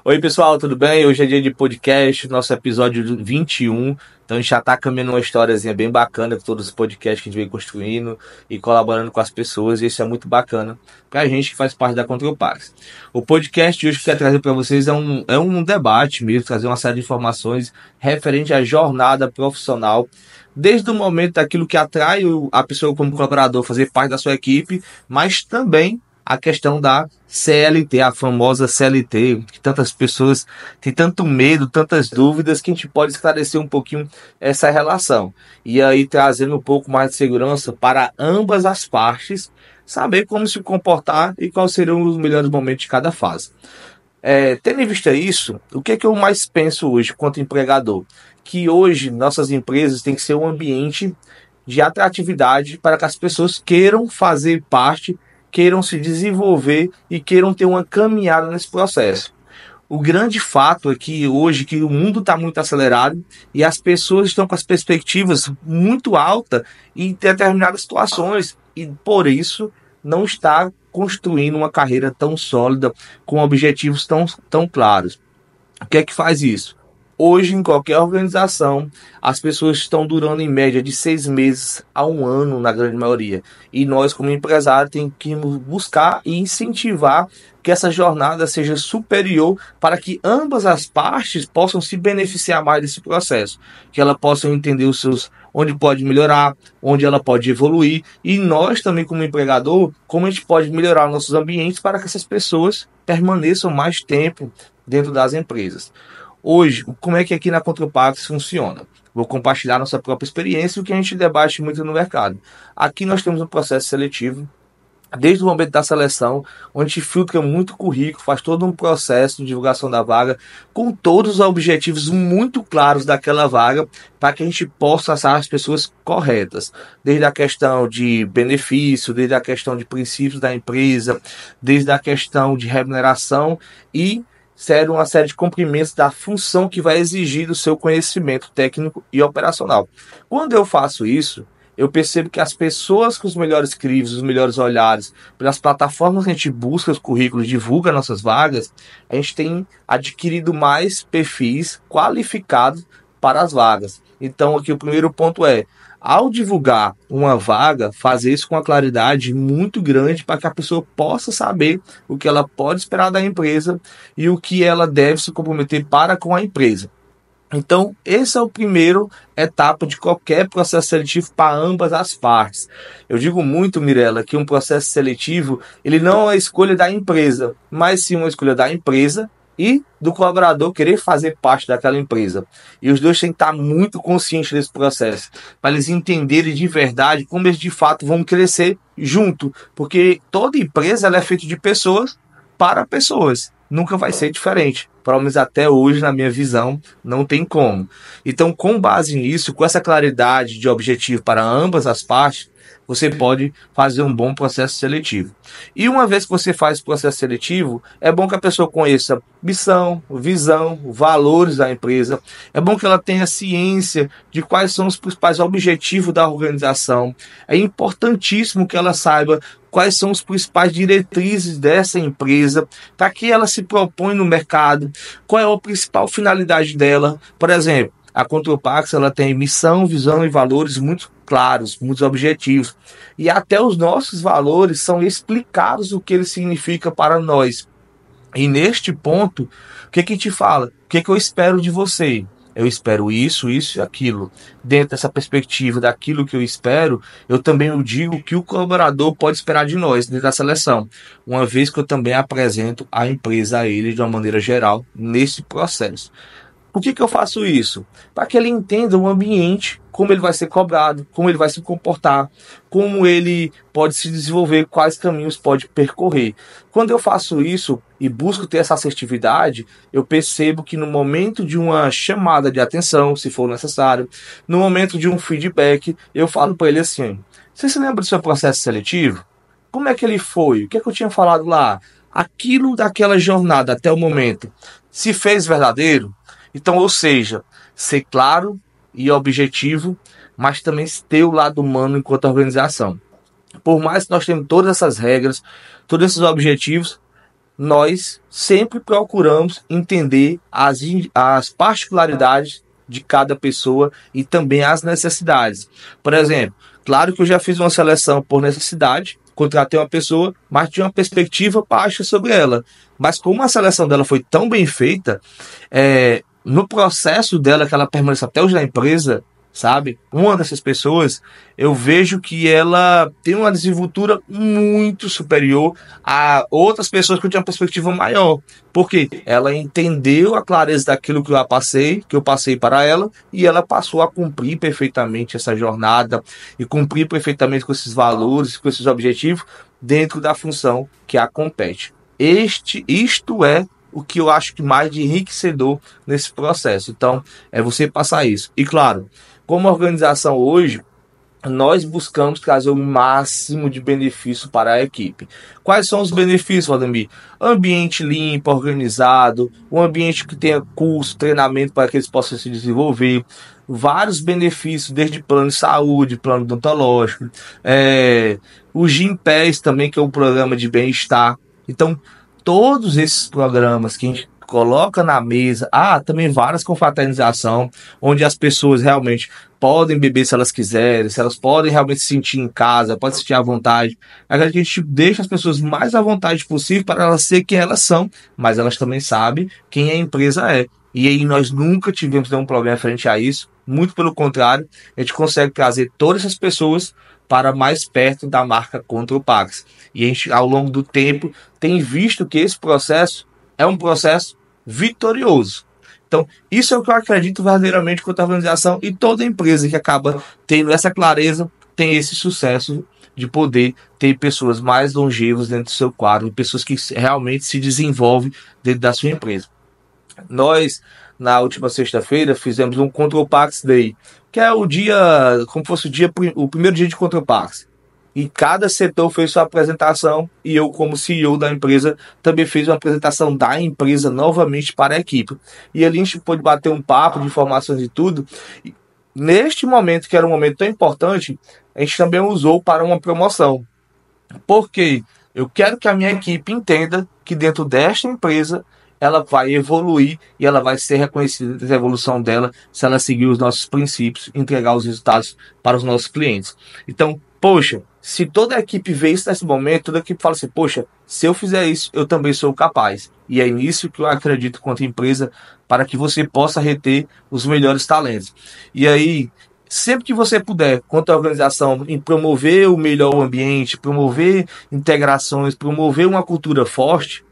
Oi, pessoal, tudo bem? Hoje é dia de podcast, nosso episódio 21. Então a gente já tá caminhando uma historiazinha bem bacana com todos os podcasts que a gente vem construindo e colaborando com as pessoas, e isso é muito bacana pra gente que faz parte da Contropax. O podcast de hoje que eu quero trazer para vocês é um debate mesmo, trazer uma série de informações referente à jornada profissional, desde o momento daquilo que atrai a pessoa como colaborador fazer parte da sua equipe, mas também a questão da CLT, a famosa CLT, que tantas pessoas têm tanto medo, tantas dúvidas, que a gente pode esclarecer um pouquinho essa relação. E aí trazendo um pouco mais de segurança para ambas as partes, saber como se comportar e quais seriam os melhores momentos de cada fase. Tendo em vista isso, o que é que eu mais penso hoje quanto empregador? Que hoje nossas empresas têm que ser um ambiente de atratividade para que as pessoas queiram fazer parte, queiram se desenvolver e queiram ter uma caminhada nesse processo. O grande fato é que hoje que o mundo está muito acelerado e as pessoas estão com as perspectivas muito altas em determinadas situações e por isso não está construindo uma carreira tão sólida com objetivos tão claros. O que é que faz isso? Hoje, em qualquer organização, as pessoas estão durando em média de 6 meses a 1 ano, na grande maioria. E nós, como empresário, temos que buscar e incentivar que essa jornada seja superior para que ambas as partes possam se beneficiar mais desse processo. Que ela possa entender onde pode melhorar, onde ela pode evoluir. E nós também, como empregador, como a gente pode melhorar nossos ambientes para que essas pessoas permaneçam mais tempo dentro das empresas. Hoje, como é que aqui na Contropax funciona? Vou compartilhar nossa própria experiência e o que a gente debate muito no mercado. Aqui nós temos um processo seletivo, desde o momento da seleção, onde a gente filtra muito currículo, faz todo um processo de divulgação da vaga, com todos os objetivos muito claros daquela vaga, para que a gente possa achar as pessoas corretas. Desde a questão de benefício, desde a questão de princípios da empresa, desde a questão de remuneração e ser uma série de cumprimentos da função que vai exigir do seu conhecimento técnico e operacional. Quando eu faço isso, eu percebo que as pessoas com os melhores crives, os melhores olhares, pelas plataformas que a gente busca os currículos, divulga nossas vagas, a gente tem adquirido mais perfis qualificados para as vagas. Então aqui o primeiro ponto ao divulgar uma vaga, fazer isso com uma claridade muito grande para que a pessoa possa saber o que ela pode esperar da empresa e o que ela deve se comprometer para com a empresa. Então, esse é o primeiro etapa de qualquer processo seletivo para ambas as partes. Eu digo muito, Mirella, que um processo seletivo ele não é a escolha da empresa, mas sim uma escolha da empresa e do colaborador querer fazer parte daquela empresa. E os dois têm que estar muito conscientes desse processo, para eles entenderem de verdade como eles de fato vão crescer junto, porque toda empresa ela é feita de pessoas para pessoas. Nunca vai ser diferente. Pelo menos até hoje, na minha visão, não tem como. Então, com base nisso, com essa claridade de objetivo para ambas as partes, você pode fazer um bom processo seletivo. E uma vez que você faz o processo seletivo, é bom que a pessoa conheça missão, visão, valores da empresa. É bom que ela tenha ciência de quais são os principais objetivos da organização. É importantíssimo que ela saiba quais são os principais diretrizes dessa empresa, para que ela se propõe no mercado, qual é a principal finalidade dela. Por exemplo, a Contropax ela tem missão, visão e valores muito claros, muitos objetivos. E até os nossos valores são explicados o que ele significa para nós. E neste ponto, o que a gente fala? O que eu espero de você? Eu espero isso, isso e aquilo. Dentro dessa perspectiva daquilo que eu espero, eu também digo que o colaborador pode esperar de nós dentro da seleção, uma vez que eu também apresento a empresa a ele de uma maneira geral nesse processo. Por que eu faço isso? Para que ele entenda o ambiente, como ele vai ser cobrado, como ele vai se comportar, como ele pode se desenvolver, quais caminhos pode percorrer. Quando eu faço isso e busco ter essa assertividade, eu percebo que no momento de uma chamada de atenção, se for necessário, no momento de um feedback, eu falo para ele assim: você se lembra do seu processo seletivo? Como é que ele foi? O que é que eu tinha falado lá? Aquilo daquela jornada até o momento se fez verdadeiro? Então, ou seja, ser claro e objetivo, mas também ter o lado humano enquanto organização. Por mais que nós tenhamos todas essas regras, todos esses objetivos, nós sempre procuramos entender as particularidades de cada pessoa e também as necessidades. Por exemplo, claro que eu já fiz uma seleção por necessidade, contratei uma pessoa, mas tinha uma perspectiva baixa sobre ela. Mas como a seleção dela foi tão bem feita, no processo dela, que ela permanece até hoje na empresa, sabe? Uma dessas pessoas, eu vejo que ela tem uma desenvoltura muito superior a outras pessoas que tinham uma perspectiva maior. Porque ela entendeu a clareza daquilo que eu passei para ela, e ela passou a cumprir perfeitamente essa jornada e cumprir perfeitamente com esses valores, com esses objetivos dentro da função que a compete. Isto é o que eu acho que mais de enriquecedor nesse processo. Então, é você passar isso. E claro, como organização hoje, nós buscamos trazer o máximo de benefício para a equipe. Quais são os benefícios, Valdemir? Ambiente limpo, organizado, um ambiente que tenha curso, treinamento para que eles possam se desenvolver, vários benefícios, desde plano de saúde, plano odontológico, o Gympass também, que é um programa de bem-estar. Então, todos esses programas que a gente coloca na mesa, também várias confraternização, onde as pessoas realmente podem beber se elas quiserem, se elas podem realmente se sentir em casa, podem se sentir à vontade. A gente deixa as pessoas mais à vontade possível para elas ser quem elas são, mas elas também sabem quem a empresa é. E aí nós nunca tivemos nenhum problema frente a isso, muito pelo contrário, a gente consegue trazer todas essas pessoas para mais perto da marca Control Pax. E a gente, ao longo do tempo, tem visto que esse processo é um processo vitorioso. Então, isso é o que eu acredito verdadeiramente quanto à organização, e toda empresa que acaba tendo essa clareza tem esse sucesso de poder ter pessoas mais longevas dentro do seu quadro, pessoas que realmente se desenvolvem dentro da sua empresa. Nós, na última sexta-feira, fizemos um Control Pax Day, que é o dia, como fosse o primeiro dia de Control Pax. E cada setor fez sua apresentação, e eu, como CEO da empresa, também fiz uma apresentação da empresa novamente para a equipe. E ali a gente pôde bater um papo de informações e tudo. E neste momento, que era um momento tão importante, a gente também usou para uma promoção. Porque eu quero que a minha equipe entenda que dentro desta empresa ela vai evoluir e ela vai ser reconhecida da evolução dela se ela seguir os nossos princípios e entregar os resultados para os nossos clientes. Então, poxa, se toda a equipe vê isso nesse momento, toda a equipe fala assim, poxa, se eu fizer isso, eu também sou capaz. E é nisso que eu acredito quanto empresa, para que você possa reter os melhores talentos. E aí, sempre que você puder, quanto à organização, em promover o melhor ambiente, promover integrações, promover uma cultura forte,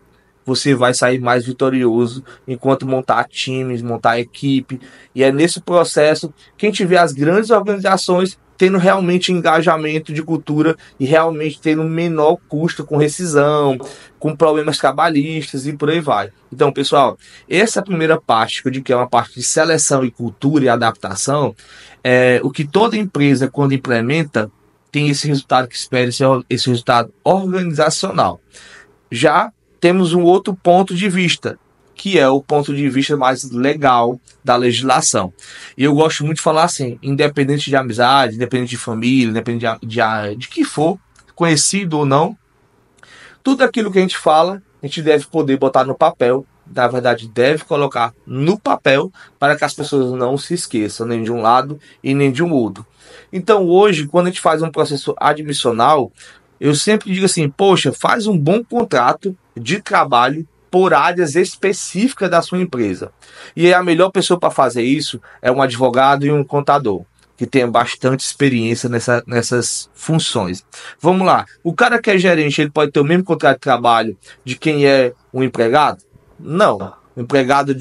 você vai sair mais vitorioso enquanto montar times, montar equipe. E é nesse processo que a gente vê as grandes organizações tendo realmente engajamento de cultura e realmente tendo menor custo com rescisão, com problemas trabalhistas e por aí vai. Então, pessoal, essa primeira parte, que eu digo que é uma parte de seleção e cultura e adaptação, é o que toda empresa, quando implementa, tem esse resultado que espera, esse resultado organizacional. Já temos um outro ponto de vista, que é o ponto de vista mais legal da legislação. E eu gosto muito de falar assim, independente de amizade, independente de família, independente de que for, conhecido ou não, tudo aquilo que a gente fala, a gente deve poder botar no papel, na verdade deve colocar no papel, para que as pessoas não se esqueçam, nem de um lado e nem de um outro. Então hoje, quando a gente faz um processo admissional, eu sempre digo assim, poxa, faz um bom contrato de trabalho por áreas específicas da sua empresa. E a melhor pessoa para fazer isso é um advogado e um contador, que tenha bastante experiência nessas funções. Vamos lá, o cara que é gerente, ele pode ter o mesmo contrato de trabalho de quem é um empregado? Não. O empregado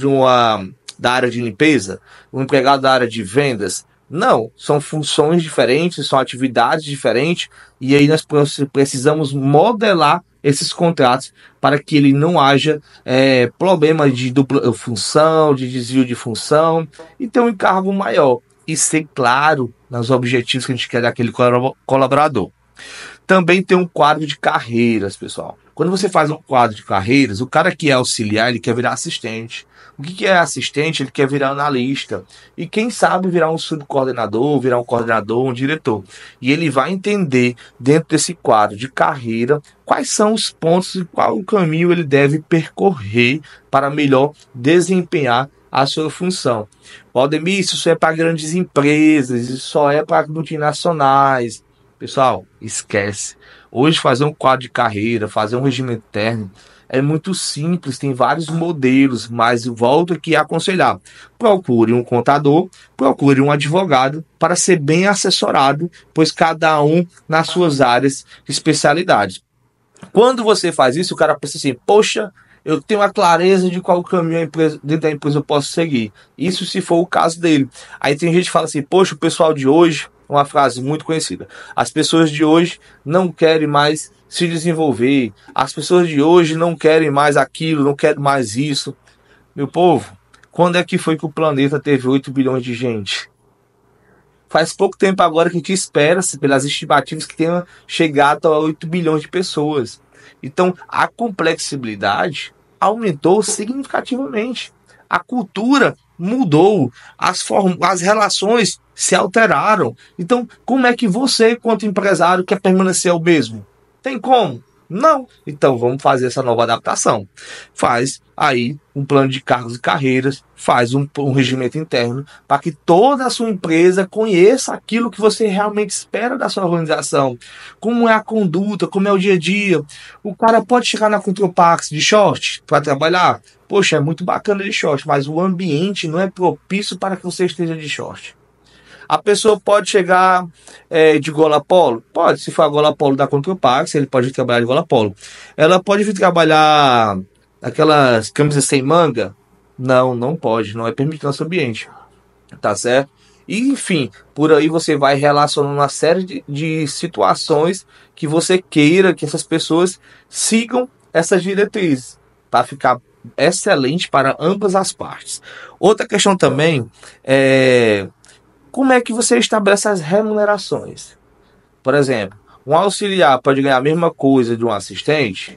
da área de limpeza? O empregado da área de vendas? Não, são funções diferentes, são atividades diferentes, e aí nós precisamos modelar esses contratos para que ele não haja problema de dupla função, de desvio de função, e ter um encargo maior, e ser claro nos objetivos que a gente quer daquele colaborador. Também tem um quadro de carreiras, pessoal. Quando você faz um quadro de carreiras, o cara que é auxiliar, ele quer virar assistente. O que é assistente? Ele quer virar analista. E quem sabe virar um subcoordenador, virar um coordenador, um diretor. E ele vai entender, dentro desse quadro de carreira, quais são os pontos e qual o caminho ele deve percorrer para melhor desempenhar a sua função. Valdemir, isso é para grandes empresas, isso só é para multinacionais. Pessoal, esquece. Hoje fazer um quadro de carreira, fazer um regime interno é muito simples, tem vários modelos, mas eu volto aqui a aconselhar. Procure um contador, procure um advogado para ser bem assessorado, pois cada um nas suas áreas de especialidade. Quando você faz isso, o cara pensa assim, poxa, eu tenho a clareza de qual caminho a empresa, dentro da empresa eu posso seguir. Isso se for o caso dele. Aí tem gente que fala assim, poxa, o pessoal de hoje, uma frase muito conhecida, as pessoas de hoje não querem mais se desenvolver, as pessoas de hoje não querem mais aquilo, não querem mais isso. Meu povo, quando é que foi que o planeta teve 8 bilhões de gente? Faz pouco tempo agora que a gente espera, pelas estimativas, que tenha chegado a 8 bilhões de pessoas. Então, a complexibilidade aumentou significativamente. A cultura mudou, as relações se alteraram. Então, como é que você, enquanto empresário, quer permanecer o mesmo? Tem como? Não. Então vamos fazer essa nova adaptação. Faz aí um plano de cargos e carreiras, faz um regimento interno para que toda a sua empresa conheça aquilo que você realmente espera da sua organização. Como é a conduta, como é o dia a dia. O cara pode chegar na Control Pax de short para trabalhar. Poxa, é muito bacana de short, mas o ambiente não é propício para que você esteja de short. A pessoa pode chegar de gola polo? Pode, se for a gola polo da Control Pax, ele pode trabalhar de gola polo. Ela pode vir trabalhar aquelas camisas sem manga? Não, não pode, não é permitido no nosso ambiente. Tá certo? E, enfim, por aí você vai relacionando uma série de situações que você queira que essas pessoas sigam essas diretrizes, para ficar excelente para ambas as partes. Outra questão também é como é que você estabelece as remunerações. Por exemplo, um auxiliar pode ganhar a mesma coisa de um assistente?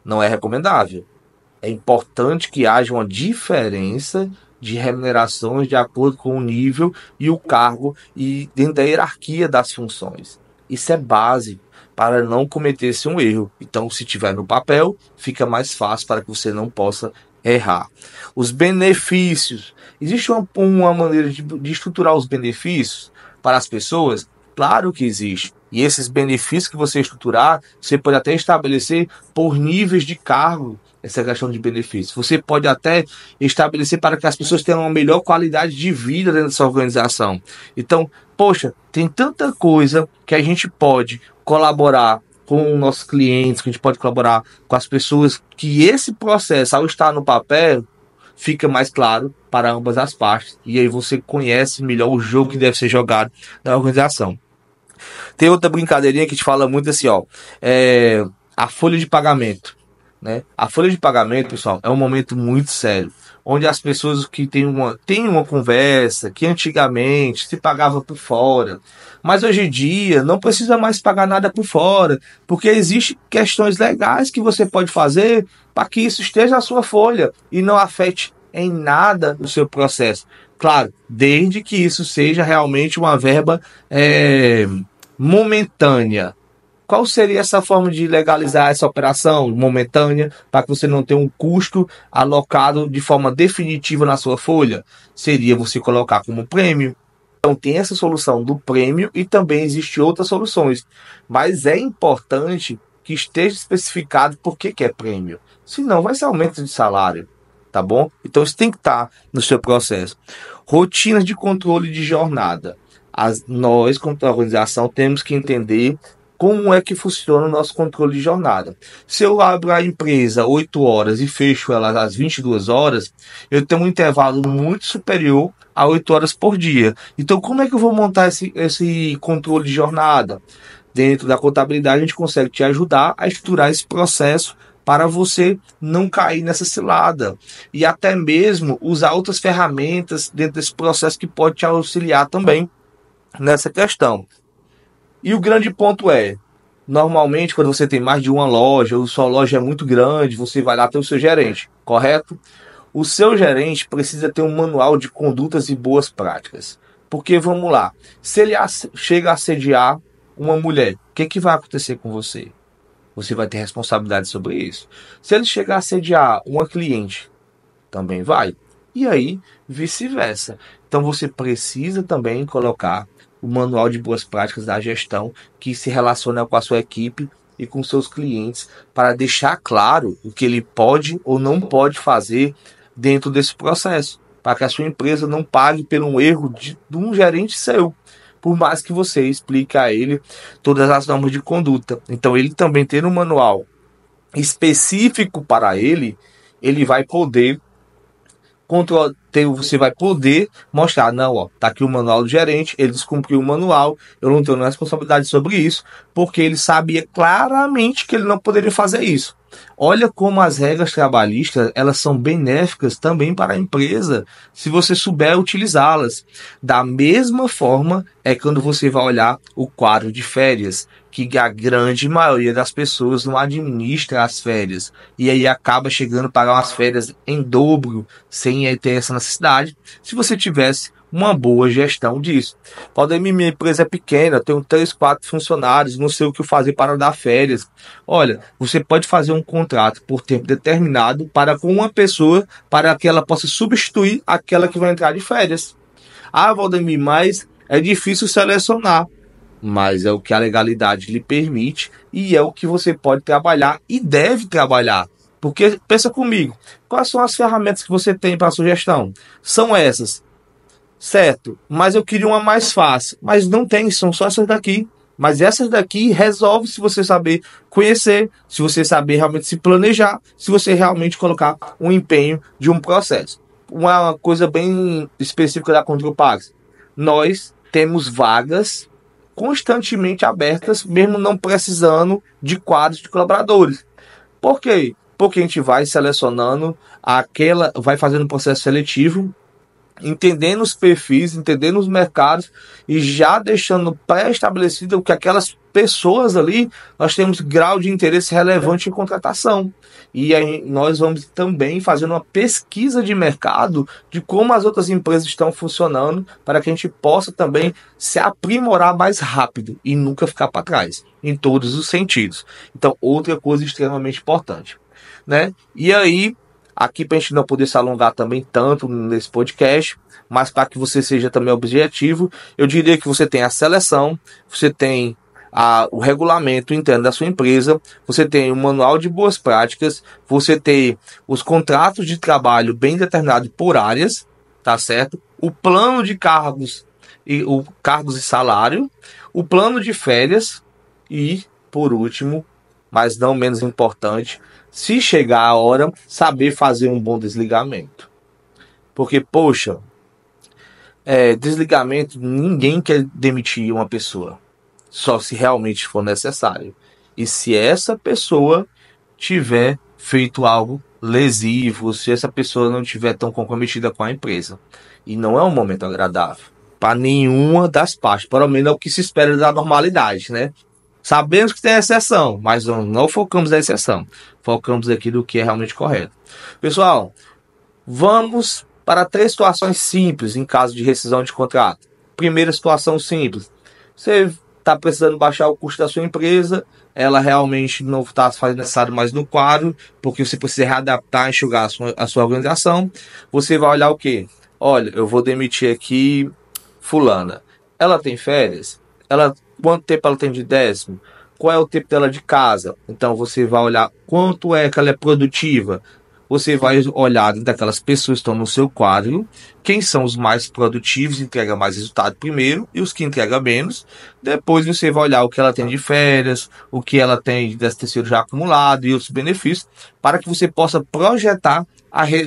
Não é recomendável. É importante que haja uma diferença de remunerações de acordo com o nível e o cargo e dentro da hierarquia das funções. Isso é base para não cometer-se um erro. Então, se tiver no papel, fica mais fácil para que você não possa errar. Os benefícios. Existe uma maneira de estruturar os benefícios para as pessoas? Claro que existe. E esses benefícios que você estruturar, você pode até estabelecer por níveis de cargo, essa questão de benefícios. Você pode até estabelecer para que as pessoas tenham uma melhor qualidade de vida dentro dessa organização. Então, poxa, tem tanta coisa que a gente pode colaborar com nossos clientes, que a gente pode colaborar com as pessoas, que esse processo, ao estar no papel, fica mais claro para ambas as partes. E aí você conhece melhor o jogo que deve ser jogado na organização. Tem outra brincadeirinha que te fala muito assim, ó, a folha de pagamento, né? A folha de pagamento, pessoal, é um momento muito sério, onde as pessoas que têm uma conversa que antigamente se pagava por fora, mas hoje em dia não precisa mais pagar nada por fora, porque existem questões legais que você pode fazer para que isso esteja na sua folha e não afete em nada o seu processo. Claro, desde que isso seja realmente uma verba momentânea. Qual seria essa forma de legalizar essa operação momentânea para que você não tenha um custo alocado de forma definitiva na sua folha? Seria você colocar como prêmio. Então tem essa solução do prêmio e também existem outras soluções. Mas é importante que esteja especificado por que é prêmio. Senão vai ser aumento de salário. Tá bom? Então isso tem que estar no seu processo. Rotinas de controle de jornada. Nós, como organização, temos que entender como é que funciona o nosso controle de jornada. Se eu abro a empresa 8 horas e fecho ela às 22 horas, eu tenho um intervalo muito superior a 8 horas por dia. Então, como é que eu vou montar esse controle de jornada? Dentro da contabilidade, a gente consegue te ajudar a estruturar esse processo para você não cair nessa cilada. E até mesmo usar outras ferramentas dentro desse processo que pode te auxiliar também nessa questão. E o grande ponto é, Normalmente, quando você tem mais de uma loja, ou sua loja é muito grande, você vai lá ter o seu gerente, correto? O seu gerente precisa ter um manual de condutas e boas práticas. Porque, vamos lá, se ele chega a assediar uma mulher, o que vai acontecer com você? Você vai ter responsabilidade sobre isso. Se ele chegar a assediar uma cliente, também vai. E aí, vice-versa. Então, você precisa também colocar o manual de boas práticas da gestão que se relaciona com a sua equipe e com seus clientes para deixar claro o que ele pode ou não pode fazer dentro desse processo, para que a sua empresa não pague pelo erro de um gerente seu, por mais que você explique a ele todas as normas de conduta. Então, ele também ter um manual específico para ele, ele vai poder você vai poder mostrar, não, ó, tá aqui o manual do gerente, ele descumpriu o manual, eu não tenho responsabilidade sobre isso, porque ele sabia claramente que ele não poderia fazer isso. Olha como as regras trabalhistas, elas são benéficas também para a empresa, se você souber utilizá-las. Da mesma forma, é quando você vai olhar o quadro de férias, que a grande maioria das pessoas não administra as férias, e aí acaba chegando a pagar umas férias em dobro, sem ter essa necessidade, se você tivesse uma boa gestão disso. Valdemir, minha empresa é pequena, eu tenho 3, 4 funcionários, não sei o que fazer para dar férias. Olha, você pode fazer um contrato por tempo determinado para com uma pessoa, para que ela possa substituir aquela que vai entrar de férias. Ah, Valdemir, mas é difícil selecionar. Mas é o que a legalidade lhe permite e é o que você pode trabalhar e deve trabalhar. Porque, pensa comigo, quais são as ferramentas que você tem para a sua gestão? São essas, certo? Mas eu queria uma mais fácil. Mas não tem, são só essas daqui. Mas essas daqui resolve se você saber conhecer, se você saber realmente se planejar, se você realmente colocar um empenho de um processo. Uma coisa bem específica da Contropax. Nós temos vagas constantemente abertas, mesmo não precisando de quadros de colaboradores. Por quê? Porque a gente vai selecionando vai fazendo um processo seletivo, entendendo os perfis, entendendo os mercados e já deixando pré-estabelecido que aquelas pessoas ali, nós temos grau de interesse relevante em contratação. E aí nós vamos também fazendo uma pesquisa de mercado de como as outras empresas estão funcionando para que a gente possa também se aprimorar mais rápido e nunca ficar para trás, em todos os sentidos. Então, outra coisa extremamente importante, né? E aí, aqui para a gente não poder se alongar também tanto nesse podcast, mas para que você seja também objetivo, eu diria que você tem a seleção, você tem o regulamento interno da sua empresa, você tem o manual de boas práticas, você tem os contratos de trabalho bem determinados por áreas, tá certo? O plano de cargos e salário, o plano de férias e, por último, mas não menos importante, se chegar a hora, saber fazer um bom desligamento. Porque, poxa, desligamento, ninguém quer demitir uma pessoa. Só se realmente for necessário. E se essa pessoa tiver feito algo lesivo, se essa pessoa não tiver tão comprometida com a empresa. E não é um momento agradável para nenhuma das partes. Pelo menos é o que se espera da normalidade, né? Sabemos que tem exceção, mas não focamos na exceção. Focamos aqui do que é realmente correto. Pessoal, vamos para 3 situações simples em caso de rescisão de contrato. Primeira situação simples. Você está precisando baixar o custo da sua empresa, ela realmente não está fazendo necessário mais no quadro, porque você precisa readaptar, enxugar a sua organização. Você vai olhar o quê? Olha, eu vou demitir aqui fulana. Ela tem férias? Quanto tempo ela tem de décimo? Qual é o tempo dela de casa? Então você vai olhar quanto é que ela é produtiva. Você vai olhar daquelas pessoas que estão no seu quadro, quem são os mais produtivos, entrega mais resultado primeiro, e os que entregam menos. Depois você vai olhar o que ela tem de férias, o que ela tem de terceiro já acumulado e outros benefícios, para que você possa projetar,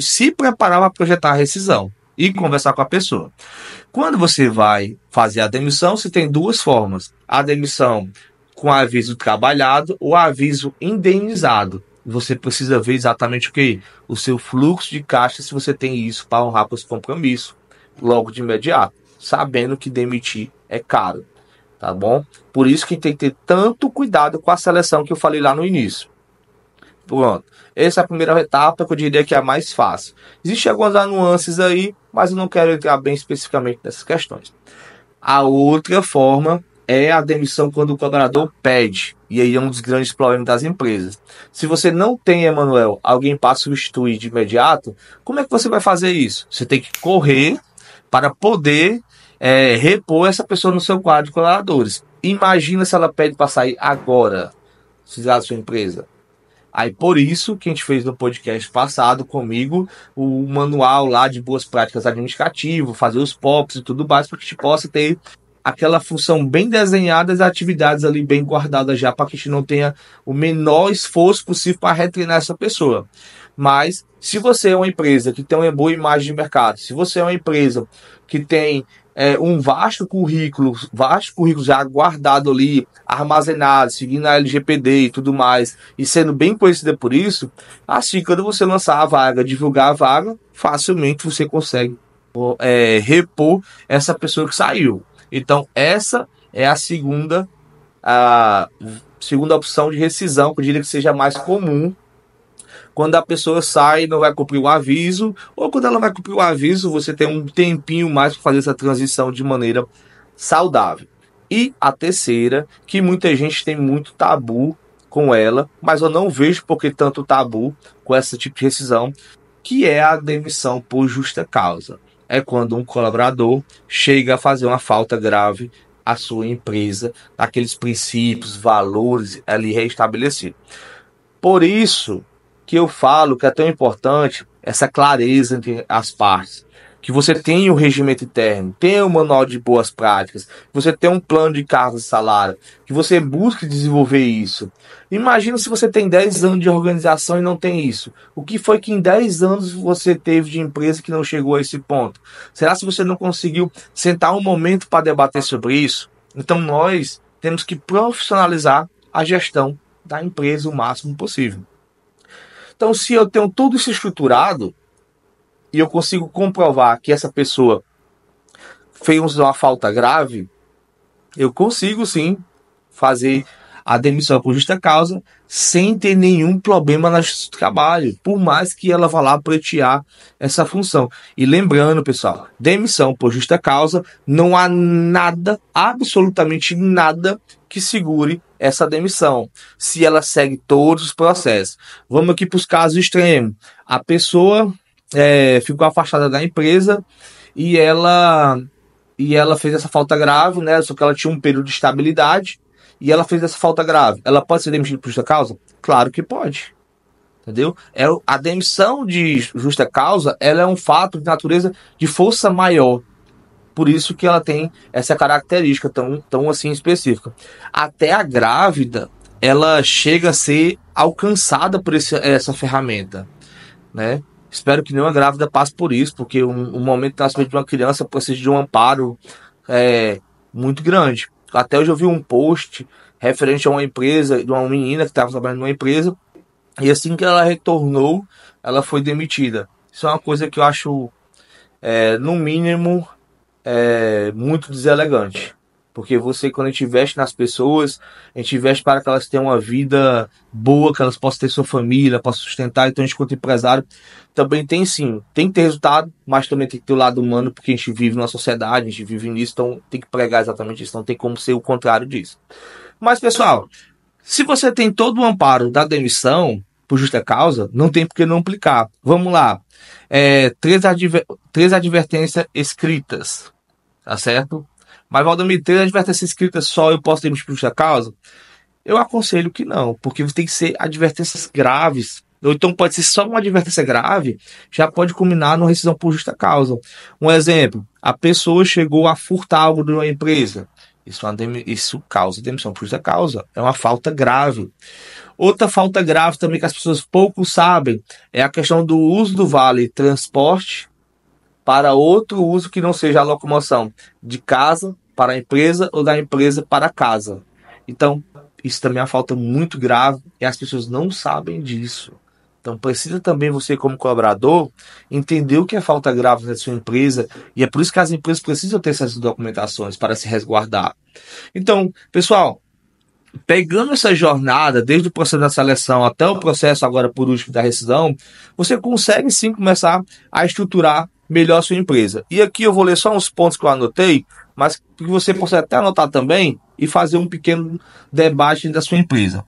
se preparar para projetar a rescisão e conversar com a pessoa. Quando você vai fazer a demissão, você tem 2 formas. A demissão com aviso trabalhado ou aviso indenizado. Você precisa ver exatamente o que? O seu fluxo de caixa, se você tem isso para honrar com esse compromisso, logo de imediato, sabendo que demitir é caro, tá bom? Por isso que tem que ter tanto cuidado com a seleção que eu falei lá no início. Pronto. Essa é a primeira etapa que eu diria que é a mais fácil. Existem algumas nuances aí, mas eu não quero entrar bem especificamente nessas questões. A outra forma é a demissão quando o colaborador pede. E aí é um dos grandes problemas das empresas. Se você não tem, Emanuel, alguém para substituir de imediato, como é que você vai fazer isso? Você tem que correr para poder repor essa pessoa no seu quadro de colaboradores. Imagina se ela pede para sair agora, se da sua empresa. Aí por isso que a gente fez no podcast passado comigo o manual lá de boas práticas administrativas, fazer os POPs e tudo mais, para que a gente possa ter aquela função bem desenhada, as atividades ali bem guardadas já, para que a gente não tenha o menor esforço possível para retreinar essa pessoa. Mas se você é uma empresa que tem uma boa imagem de mercado, se você é uma empresa que tem um vasto currículo já guardado ali, armazenado, seguindo a LGPD e tudo mais, e sendo bem conhecida por isso, assim, quando você lançar a vaga, divulgar a vaga, facilmente você consegue repor essa pessoa que saiu. Então, essa é a segunda opção de rescisão, que eu diria que seja mais comum, quando a pessoa sai e não vai cumprir o aviso, ou quando ela vai cumprir o aviso, você tem um tempinho mais para fazer essa transição de maneira saudável. E a terceira, que muita gente tem muito tabu com ela, mas eu não vejo por que tanto tabu com esse tipo de rescisão, que é a demissão por justa causa. É quando um colaborador chega a fazer uma falta grave à sua empresa, naqueles princípios, valores ali restabelecidos. Por isso que eu falo que é tão importante essa clareza entre as partes. Que você tenha o regimento interno, tenha o manual de boas práticas, que você tenha um plano de cargos e salário, que você busque desenvolver isso. Imagina se você tem 10 anos de organização e não tem isso. O que foi que em 10 anos você teve de empresa que não chegou a esse ponto? Será se você não conseguiu sentar um momento para debater sobre isso? Então nós temos que profissionalizar a gestão da empresa o máximo possível. Então, se eu tenho tudo isso estruturado e eu consigo comprovar que essa pessoa fez uma falta grave, eu consigo sim fazer a demissão por justa causa sem ter nenhum problema no trabalho, por mais que ela vá lá pleitear essa função. E lembrando, pessoal, demissão por justa causa, não há nada, absolutamente nada que segure essa demissão, se ela segue todos os processos. Vamos aqui para os casos extremos. A pessoa ficou afastada da empresa e ela fez essa falta grave, né? Só que ela tinha um período de estabilidade e ela fez essa falta grave. Ela pode ser demitida por justa causa? Claro que pode. Entendeu? A demissão de justa causa, ela é um fato de natureza de força maior. Por isso que ela tem essa característica tão assim específica. Até a grávida, ela chega a ser alcançada por essa ferramenta, né? Espero que nenhuma grávida passe por isso, porque um momento de nascimento de uma criança precisa de um amparo muito grande. Até hoje eu vi um post referente a uma empresa, de uma menina que estava trabalhando numa empresa, e assim que ela retornou, ela foi demitida. Isso é uma coisa que eu acho, no mínimo, muito deselegante. Porque você, quando a gente investe nas pessoas, a gente investe para que elas tenham uma vida boa, que elas possam ter sua família, possam sustentar. Então a gente, quanto empresário, também tem sim, tem que ter resultado, mas também tem que ter o lado humano, porque a gente vive numa sociedade, a gente vive nisso, então tem que pregar exatamente isso, não tem como ser o contrário disso. Mas, pessoal, se você tem todo o amparo da demissão por justa causa, não tem por que não aplicar. Vamos lá. Três advertências escritas, tá certo? Mas, Valdemir, 3 advertências escritas só eu posso demitir por justa causa? Eu aconselho que não, porque tem que ser advertências graves. Ou então pode ser só uma advertência grave, já pode culminar numa rescisão por justa causa. Um exemplo, a pessoa chegou a furtar algo de uma empresa. Isso causa demissão por justa causa. É uma falta grave. Outra falta grave também que as pessoas pouco sabem é a questão do uso do vale transporte para outro uso que não seja a locomoção de casa para a empresa ou da empresa para casa. Então, isso também é uma falta muito grave e as pessoas não sabem disso. Então, precisa também você, como colaborador, entender o que é falta grave na sua empresa, e é por isso que as empresas precisam ter essas documentações para se resguardar. Então, pessoal, pegando essa jornada, desde o processo da seleção até o processo agora por último da rescisão, você consegue sim começar a estruturar melhor a sua empresa. E aqui eu vou ler só uns pontos que eu anotei, mas que você possa até anotar também e fazer um pequeno debate da sua empresa.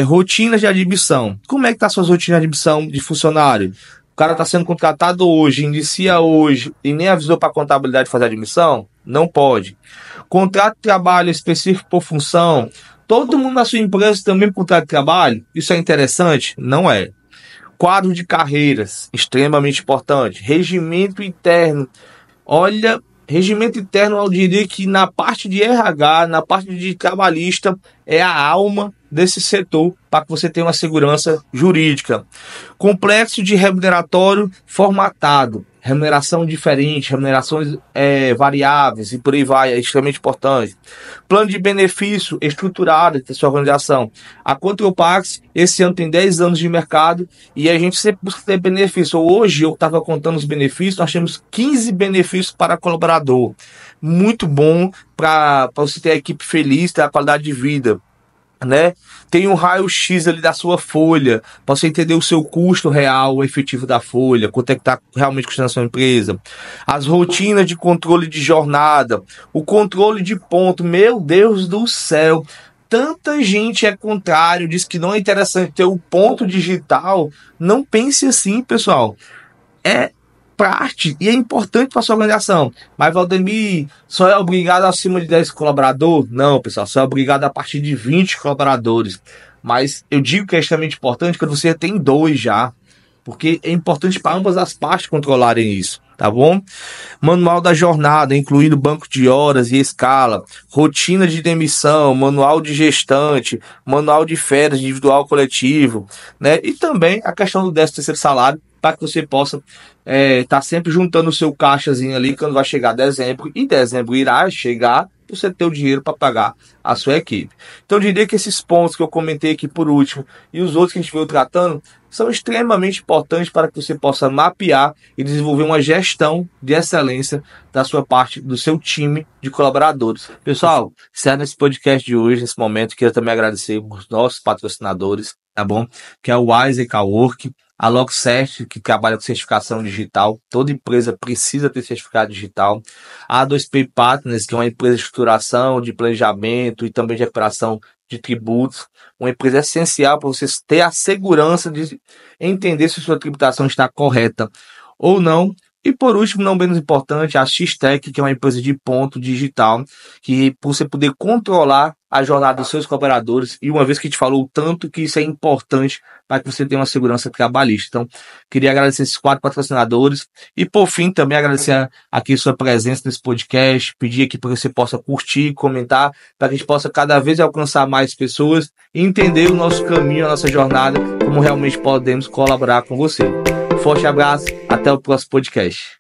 Rotinas de admissão. Como é que está suas rotinas de admissão de funcionário? O cara está sendo contratado hoje, inicia hoje e nem avisou para a contabilidade fazer a admissão? Não pode. Contrato de trabalho específico por função. Todo mundo na sua empresa também contrato de trabalho? Isso é interessante? Não é. Quadro de carreiras, extremamente importante. Regimento interno. Olha, regimento interno eu diria que na parte de RH, na parte de trabalhista, é a alma desse setor para que você tenha uma segurança jurídica. Complexo de remuneratório formatado. Remuneração diferente, remunerações variáveis e por aí vai, é extremamente importante. Plano de benefício estruturado da sua organização. A Contropax, esse ano tem 10 anos de mercado e a gente sempre busca ter benefício. Hoje eu estava contando os benefícios, nós temos 15 benefícios para colaborador. Muito bom para você ter a equipe feliz, ter a qualidade de vida. Né? Tem um raio-x ali da sua folha, para você entender o seu custo real, o efetivo da folha, quanto é que está realmente custando a sua empresa. As rotinas de controle de jornada, o controle de ponto, meu Deus do céu, tanta gente é contrário, diz que não é interessante ter o ponto digital. Não pense assim, pessoal. É parte e é importante para a sua organização. Mas, Valdemir, só é obrigado acima de 10 colaboradores? Não, pessoal, só é obrigado a partir de 20 colaboradores. Mas eu digo que é extremamente importante quando você tem 2 já, porque é importante para ambas as partes controlarem isso, tá bom? Manual da jornada, incluindo banco de horas e escala, rotina de demissão, manual de gestante, manual de férias individual coletivo, né? E também a questão do 13º salário, para que você possa tá sempre juntando o seu caixazinho ali quando vai chegar dezembro, e dezembro irá chegar, você ter o dinheiro para pagar a sua equipe. Então eu diria que esses pontos que eu comentei aqui por último e os outros que a gente veio tratando são extremamente importantes para que você possa mapear e desenvolver uma gestão de excelência da sua parte, do seu time de colaboradores. Pessoal, encerra nesse podcast de hoje, nesse momento, quero também agradecer os nossos patrocinadores, tá bom? Que é o Wise e Cowork, a Logcert, que trabalha com certificação digital. Toda empresa precisa ter certificado digital. A A2P Partners, que é uma empresa de estruturação, de planejamento e também de recuperação de tributos. Uma empresa essencial para você ter a segurança de entender se sua tributação está correta ou não. E por último, não menos importante, a X-Tech, que é uma empresa de ponto digital, que para você poder controlar a jornada dos seus colaboradores, e uma vez que a gente falou o tanto que isso é importante para que você tenha uma segurança trabalhista. Então, queria agradecer esses 4 patrocinadores e, por fim, também agradecer aqui sua presença nesse podcast, pedir aqui para que você possa curtir, comentar, para que a gente possa cada vez alcançar mais pessoas e entender o nosso caminho, a nossa jornada, como realmente podemos colaborar com você. Forte abraço, até o próximo podcast.